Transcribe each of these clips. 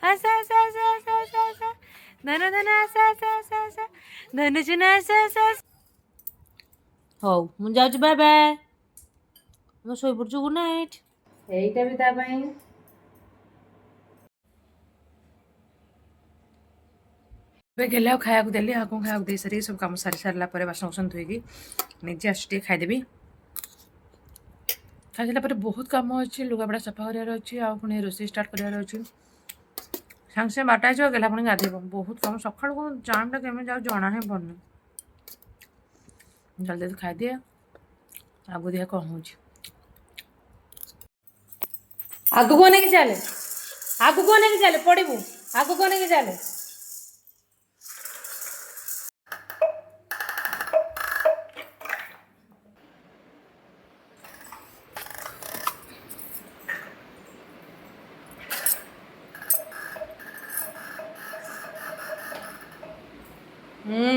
ଆସ ଆସ ଆସ ଆସ ଆସ ଆସ ଧନ ଧନ ଆସ ଆସ ଆସ ଆସ ଧନ ଚୁନା ଆସ ଆସ ଆସ। ହଉ ମୁଁ ଯାଉଛି, ବାଏ ବାଏ। ମୁଁ ଶୋଇପଡ଼ୁଛୁ, ଗୁଡ୍ ନାଇଟ୍। ଏଇଟା ବି ତା ପାଇଁ। ଏବେ ଗେଲେ ଆଉ ଖାଇବାକୁ ଦେଲି, ଆଉ କ'ଣ ଖାଇବାକୁ ଦେଇ ସାରିକି ସବୁ କାମ ସାରି ସାରିଲା ପରେ ବାସନ କୁସନ ଧୋଇକି ନିଜେ ଆସି ଟିକେ ଖାଇଦେବି। ଖାଇସାରିଲା ପରେ ବହୁତ କାମ ଅଛି, ଲୁଗାପଟା ସଫା କରିବାର ଅଛି, ଆଉ ପୁଣି ରୋଷେଇ ଷ୍ଟାର୍ଟ କରିବାର ଅଛି। ସାଙ୍ଗେ ସାଙ୍ଗେ ବାରଟା ହେଇଯିବ, ଗେଲା ପୁଣି ଗାଧେଇବ। ବହୁତ କାମ ସକାଳୁ କ'ଣ ଟାଇମ୍ଟା କେମିତି ଯାଉ ଜଣା ହିଁ ପଡ଼ୁନି। ଜଲ୍ଦି ଜଲ୍ଦି ଖାଇଦିଏ, ଆଗକୁ ଦେଖିଆ କ'ଣ ହେଉଛି। ଆଗକୁ ଅନେଇକି ଚାଲେ, ଆଗକୁ ଅନେଇକି ଚାଲେ, ପଡ଼ିବୁ। ଆଗକୁ ଅନେଇକି ଚାଲେ।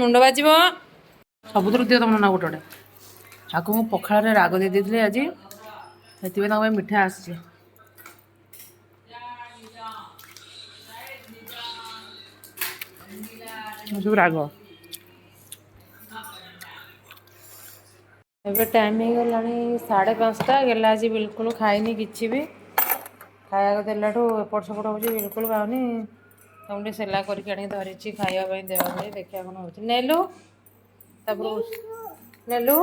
ମୁଣ୍ଡ ବାଜିବ। ସବୁଥିରୁ ଦିଅ ତମ ନନା ଗୋଟେ ଗୋଟେ। ଆକୁ ମୁଁ ପଖାଳରେ ରାଗ ଦେଇ ଦେଇଥିଲି ଆଜି, ସେଥିପାଇଁ ତାଙ୍କ ପାଇଁ ମିଠା ଆସିଛି। ସବୁ ରାଗ। ଏବେ ଟାଇମ୍ ହେଇଗଲାଣି 5:30। ଗେଲା ଆଜି ବିଲକୁଲ ଖାଇନି କିଛି ବି। ଖାଇବାକୁ ଦେଲାଠୁ ଏପଟ ସେପଟ ହେଉଛି, ବିଲକୁଲ ଖାଉନି। ତାକୁ ଟିକେ ସେଲା କରିକି ଆଣିକି ଧରିଛି ଖାଇବା ପାଇଁ ଦେବା ପାଇଁ, ଦେଖିବା କ'ଣ ହେଉଛି। ନେଲୁ ତାପରେ ନେଲୁ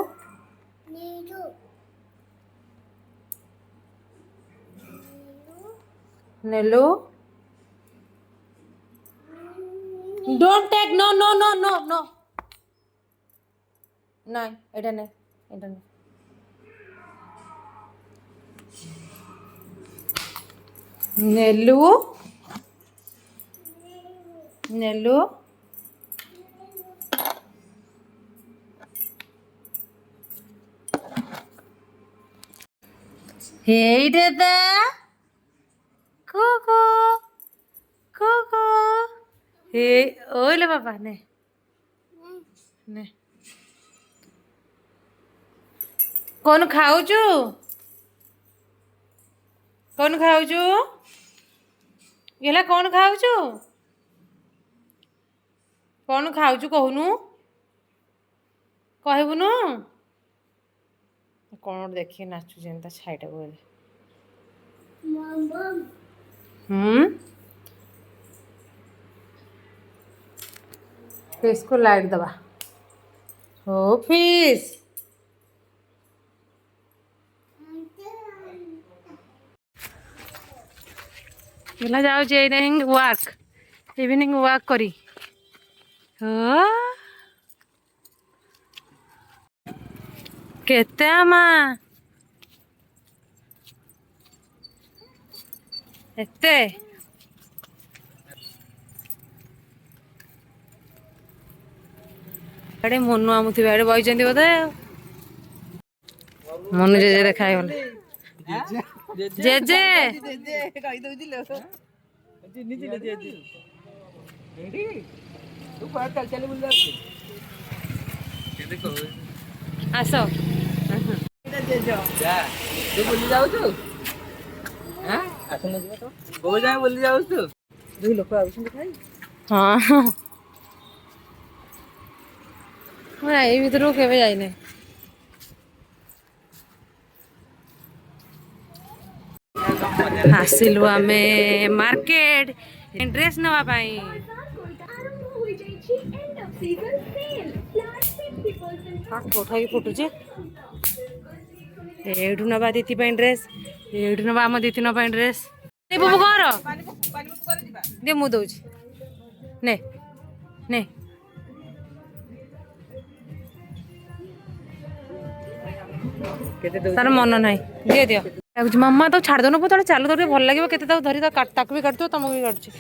ନେଲୁ don't take, no no no no no ନାଇଁ ଏଇଟା ନେ, ଏଇଟା ନେ। ନେଲୁ ନେଲୁ ହେଇରେ ଦା କୁକୁ କୁକୁ। हे ओले बाबा ने ने कौन खाऊचु, कौन खाऊचु, गेला कौन खाऊचु, कौन खाऊचु कहूनु, कहबुनु। कौन देखिए नाचु जेनता छाईटा बोले। फिश को लाइट दबा। हो फिश गेला जाओ इवनिंग वॉक करी। हो केते आमा एते अरे मनु आमुथिबे अरे बइचंदी बोधे। मनु जेजे देखा गला जेजे कहि दउची लो चिन्नी चिन्नी जेजे रेडी तू पर चल चल बुल जा केते को आसो जेजो जा तू बुली जाऊ तू हां आसन जीवा तो को जाय बुली जाऊ तू दुई लोक आउछन खाई। हां मैं एई भितरु केबे जाई नै। आसिलु आमे मार्केट ड्रेस नवा पाई। कोठा भी फुटुचे एठू नवा दीदी पाई ड्रेस, एठू नवा आम दीदी पाई ड्रेस। ए बुबु कर दे मु दउची ने ने तार मन ना दिए दियो मामा तो छाड़ दो पुतले चालू तो भल लगे केते धरी ताकू भी काटो तुमको भी काटुची।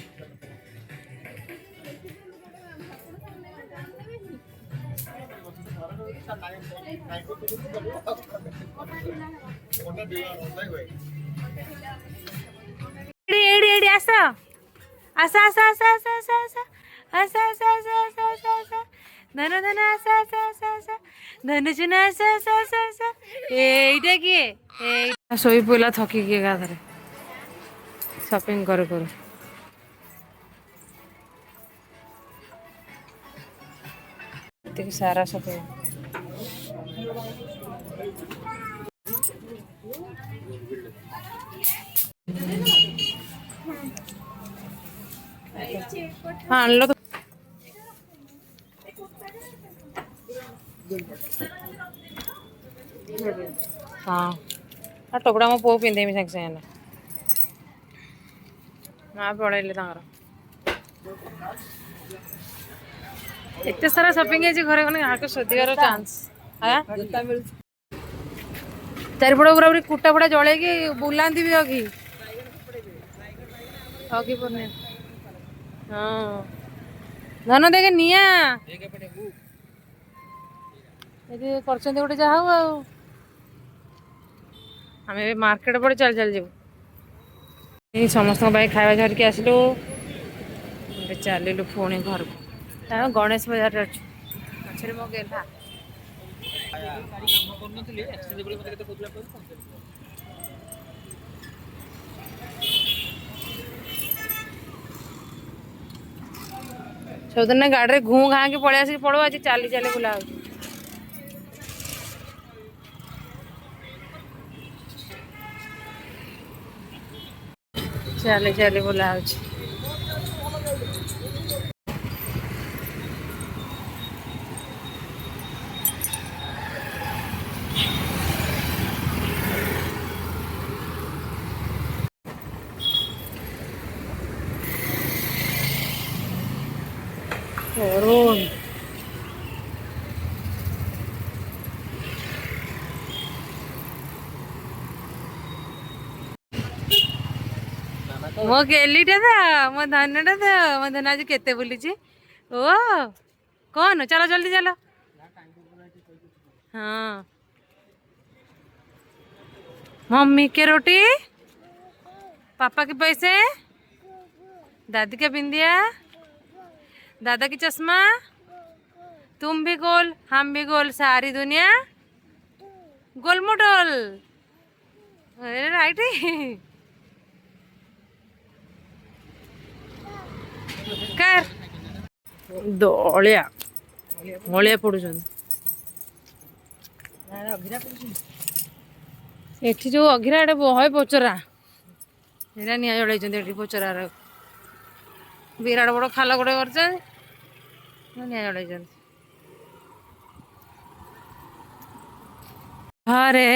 एडी एडी आस आस आस आस आस आस आस आस आस आस आस आस आस धन धन आस आस आस आस धन चुना आस आस आस आस एइटा किए ए सोई पइला थकी के गाधरे शॉपिंग करे करे ଏତିକି ସାରା ସବୁ ହଁ ଆଣିଲ ତ ହଁ ଟୋକଡ଼ା ମୋ ପୁଅ ପିନ୍ଧେଇବି ସାଙ୍ଗେ ସାଙ୍ଗେ ମା ପଳେଇଲେ ତାଙ୍କର ଏତେ ସାରା ସପିଂ ହେଇଛି ଘରେ ଗଲେ କାହାକୁ ଶୋଧିବାର ଚାନ୍ସ ଚାରିପଟ ପୁରା ପୁରି କୁଟା ଫୁଟା ଜଳେଇକି ବୁଲାନ୍ତି ବି ଅଘି ଅଘି ପୂର୍ଣ୍ଣିମା ହଁ ଧନ ଦେଖେ ନିଆଁ ଏଠି କରିଛନ୍ତି ଗୋଟେ ଯାହା ହଉ ଆଉ ଆମେ ଏବେ ମାର୍କେଟ ପଟେ ଚାଲି ଚାଲି ଯିବୁ ସମସ୍ତଙ୍କ ପାଇଁ ଖାଇବା ଧରିକି ଆସିଲୁ ଏବେ ଚାଲିଲୁ ପୁଣି ଘରକୁ ଆମେ ଗଣେଶ ବଜାରରେ ଅଛୁ ପଛରେ ମୋ ଗେହ୍ଲା ସବୁଦିନ ଗାଡ଼ିରେ ଘୁଁ ଘାଁକି ପଳେଇ ଆସିକି ପଳଉ ଆଜି ଚାଲି ଚାଲି ବୁଲା ହଉଛି ଚାଲି ଚାଲି ବୁଲା ହଉଛି ମୋ ଗେଲିଟା ତ ମୋ ଧନଟା ତ ମୋ ଧନ ଆଜି କେତେ ବୁଲିଛି ଓ କौन चलो जल्दी चलो हाँ मम्मी के रोटी पापा के पैसे दादी का बिंदिया दादा की चश्मा तुम भी गोल हम भी गोल सारी दुनिया गोल मोटोल राइट कर ଦଳିଆ ଅଳିଆ ପଡୁଛନ୍ତି ଏଠି ଯୋଉ ଅଘିରା ଏଟେ ବହେ ପଚରା ଏଇଟା ନିଆଁ ଜଳେଇଛନ୍ତି ଏଠି ପଚରାର ବିରାଟ ବଡ ଖାଲ ଗୋଟେ କରିଛନ୍ତି ନିଆଁ ଜଳେଇଛନ୍ତି ଘରେ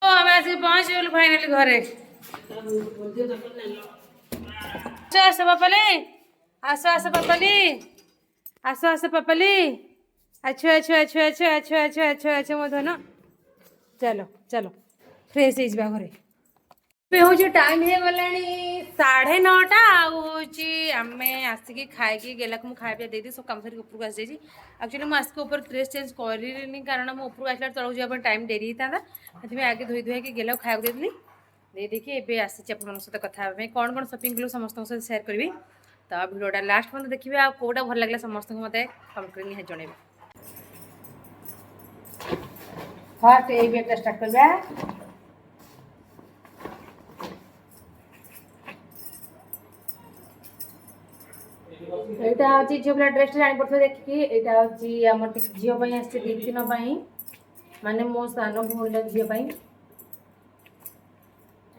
ଆମେ ଆସିକି ପହଞ୍ଚିଗଲୁ ଫାଇନାଲି ଘରେ ଆସ ବାପାଲି ଆସ ଆସ ପାପାଲି ଆସ ଆସ ପାପାଲି ଆଛୁ ଆଛୁ ଆଛୁ ଆଛୁ ଆଛୁ ଆଛୁ ଆଛୁ ଆଛୁ ମୋ ଧନ ଚାଲ ଚାଲ ଫ୍ରେଶ ହେଇଯିବା ଘରେ ଏବେ ହଉଛି ଟାଇମ ହେଇଗଲାଣି 9:30 ଆଉ ହଉଛି ଆମେ ଆସିକି ଖାଇକି ଗେଲାକୁ ମୁଁ ଖାଇବା ପିଇବା ଦେଇଦେଇ ସବୁ କାମ ସାରିକି ଉପରକୁ ଆସିଯାଇଛି ଆକ୍ଚୁଆଲି ମୁଁ ଆସିକି ଉପରେ ଡ୍ରେସ୍ ଚେଞ୍ଜ କରିଲିନି କାରଣ ମୁଁ ଉପରକୁ ଆସିଲା ତଳକୁ ଯିବା ପାଇଁ ଟାଇମ୍ ଡେରି ହେଇଥାନ୍ତା ସେଥିପାଇଁ ଆଗେ ଧୋଇ ଧୋଇକି ଗେଲାକୁ ଖାଇବାକୁ ଦେଇଥିଲି ଦେଇକି ଏବେ ଆସିଛି ଆପଣଙ୍କ ସହିତ କଥା ହେବା ପାଇଁ କ'ଣ କ'ଣ ସପିଂ କଲୁ ସମସ୍ତଙ୍କ ସହିତ ସେୟାର କରିବି ତ ଭିଡ଼ିଓଟା ଲାଷ୍ଟ ପର୍ଯ୍ୟନ୍ତ ଦେଖିବେ ଆଉ କେଉଁଟା ଭଲ ଲାଗିଲା ସମସ୍ତଙ୍କୁ ମୋତେ କମେଣ୍ଟ କରି ନିହାତି ଜଣାଇବେ ଫାର୍ଷ୍ଟ ଏଇ ବ୍ୟାଗ୍ଟା ଷ୍ଟାର୍ଟ କରିବା ଏଇଟା ହେଉଛି ଝିଅ ପିଲା ଡ୍ରେସ୍ଟା ଜାଣିପାରୁଥିବେ ଦେଖିକି ଏଇଟା ହେଉଛି ଆମର ଝିଅ ପାଇଁ ଆସିଛି 2 ଦିନ ପାଇଁ ମାନେ ମୋ ସାନ ଭଉଣୀର ଝିଅ ପାଇଁ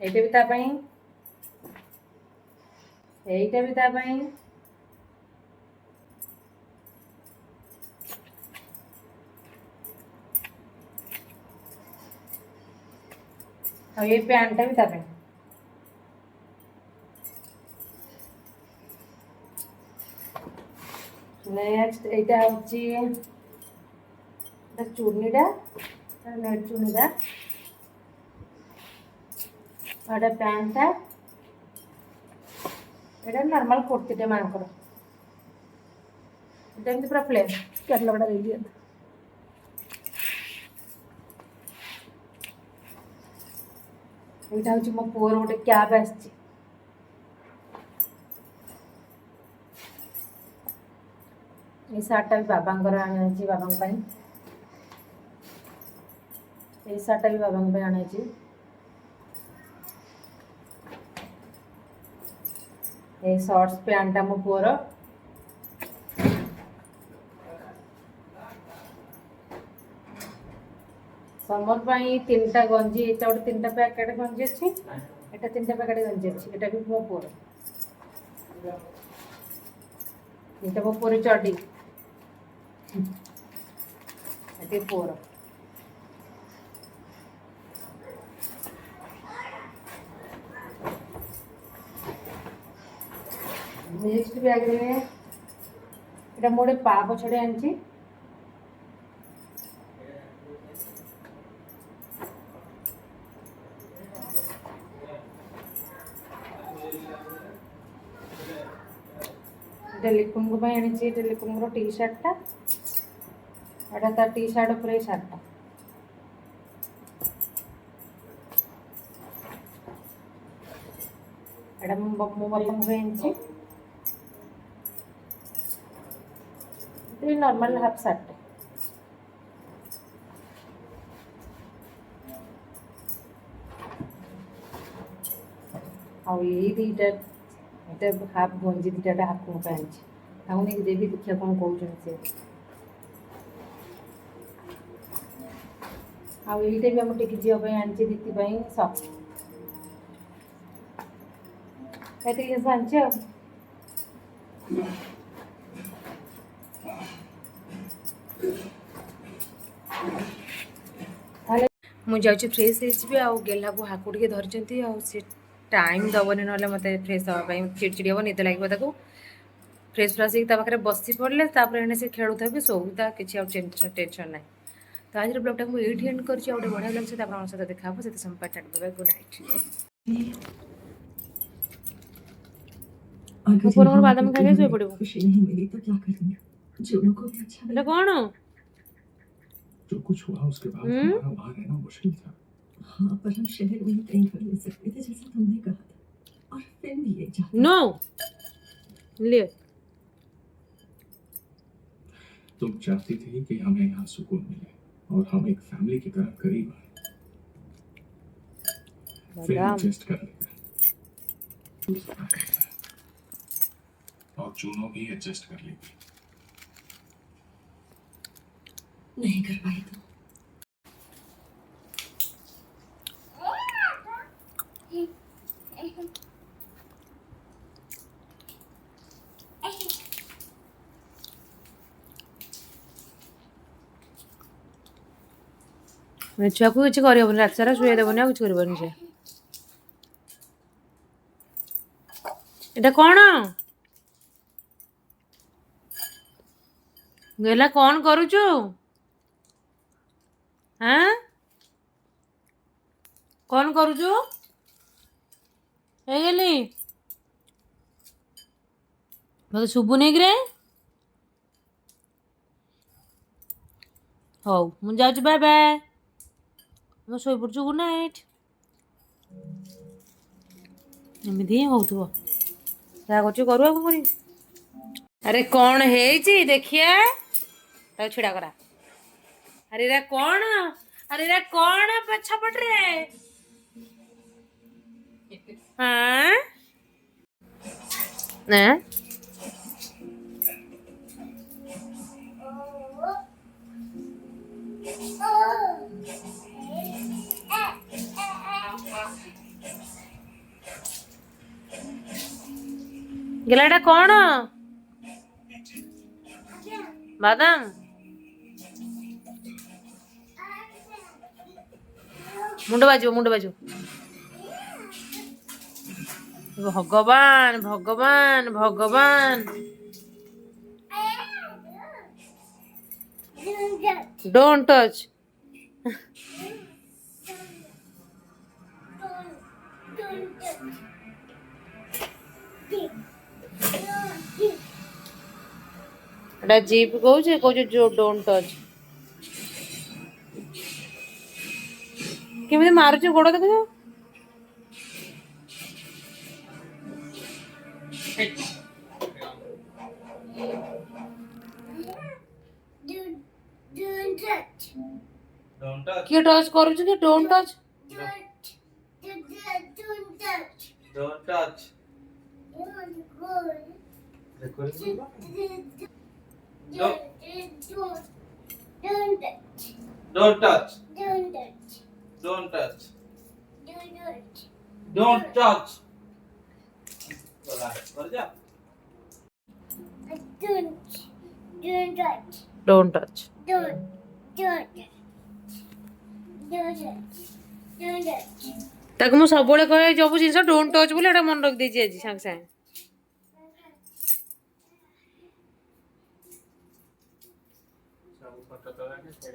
ଏଇଟା ବି ତା ପାଇଁ ଏଇଟା ବି ତା ପାଇଁ ଆଉ ଏ ପ୍ୟାଣ୍ଟଟା ବି ତା ପାଇଁ ନେକ୍ସଟ এইটা হচ্ছে এটা চুড়নিটা নেট চুড়নিটা আর এটা প্যান্টটা এটা নরমাল কুর্তিটা মানকর এটা কিন্তু পুরো প্লেন ক্যাটালগটা দেই দিও এইটা হচ্ছে মো পুଅର ଗୋଟେ କ୍ୟାପ୍ ଆସିଛି এই শার্টটা ବି ବାବାଙ୍କର ଆଣିଛି ବାବାଙ୍କ ପାଇଁ এই শার্টটা ବି ବାବାଙ୍କ ପାଇଁ ଆଣିଛି ए शॉर्ट्स पैंटा मो पुअर समर पाई 3टा गंजी एटा गोटे 3टा पैकेट गंजी अच्छी एटा 3टा पैकेट गंजी अच्छी एटा भी मो पुअर 3टा मो पुअर चडी एटे पुअर नेक्स्ट बैग रे एटा मोडे पा पछड़े आनची लिकुम को आनी लिकुम टी शर्टा एटा तार टी शर्ट पर शार्टा एटा मो बापा को आनी नॉर्मल हाफ शर्ट आउ ये दीटा हाफ गंजी दीटा हाफ को नहीं देवी देखिए कौन कौन से आईटा भी आम टिकी झील आनी दीदी सॉक्स आनी मुझे फ्रेश हो गेला को हाकू टे धरती से टाइम दबनी ना मत फ्रेश हाँपाई चिड़चिड़ी हम निद लगे फ्रेश फ्राश पाखे बसी पड़े तापर से खेलुता भी शोता किसी टेंशन ना तो आज ब्लॉगटा को ये एंड कर बढ़िया लगे सहित देखा से समय टाइम गुड नाइट बादाम खा शो पड़ो कौन जो कुछ हुआ उसके बाद हमारा वहाँ रहना मुश्किल था। हाँ, पर हम शहर में कहीं कर ले सकते थे जैसा तुमने कहा था। और फिर भी ये चाहते नो ले तुम चाहती थी कि हमें यहाँ सुकून मिले और हम एक फैमिली की तरह करीब आए। फिर एडजस्ट कर लेगा और चूनो भी एडजस्ट कर लेगी। नहीं कर पाई तो छुआ को किसी कर रात सारा शुए देवनी किसी कर से एटा कौन गेला कौन करुचु हाँ कौन करुचु गली मत शुभुनी कि हौ मु जाऊँ बाय बाय मु शो पड़ू गुड नाइट एमती ही हो कर अरे कौन है देखिए छिड़ा करा अरे रे कौन पछपट रे हाँ गिलाटा कौन बादाम मुंड बाजू भगवान भगवान भगवान डोंट टच एटा जीप कहूँ जो डोंट टच केमिति मारुच गोड़ देखो किए टच करूछु कि don't touch Don't touch. Don't touch. Don't touch. कर जा. Don't touch. ତାକୁ ମୁଁ ସବୁବେଳେ କହେ ସବୁ ଜିନିଷ ଡୋଣ୍ଟ ଟଚ୍ ବୋଲି ଏଟା ମନେ ରଖିଦେଇଛି ଆଜି ସାଙ୍ଗେ ସାଙ୍ଗେ.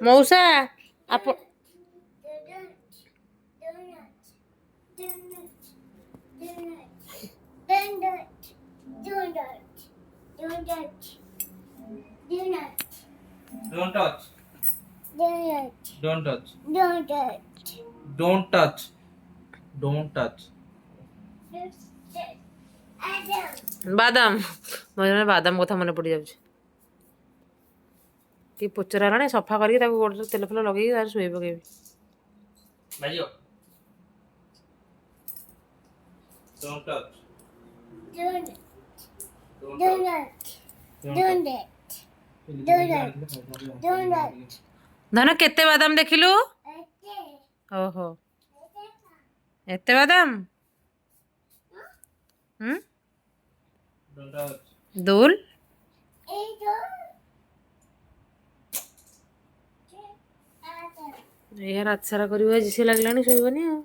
ମଉସା ଆପଣ Don't touch. Don't touch. Don't touch. Don't touch. ବାଦାମ ମଝିରେ ବାଦାମ କଥା ମନେ ପଡି ଯାଉଛି. କି ପୋଚରା ହେଲାଣି ସଫା କରିକି ତାକୁ ଗୋଡ଼ରେ ତେଲ ଫେଲ ଲଗେଇକି ତାର ଶୋଇ ପକେଇବି. Don't touch. ଧନ କେତେ ବାଦାମ ଦେଖିଲୁ? ଓହୋ ଏତେ ବାଦାମ ଦୁଲ ଏଇଆ ରାତ ସାରା କରିବ ଆଜି ସେ ଲାଗିଲାଣି ଶୋଇବନି ଆଉ.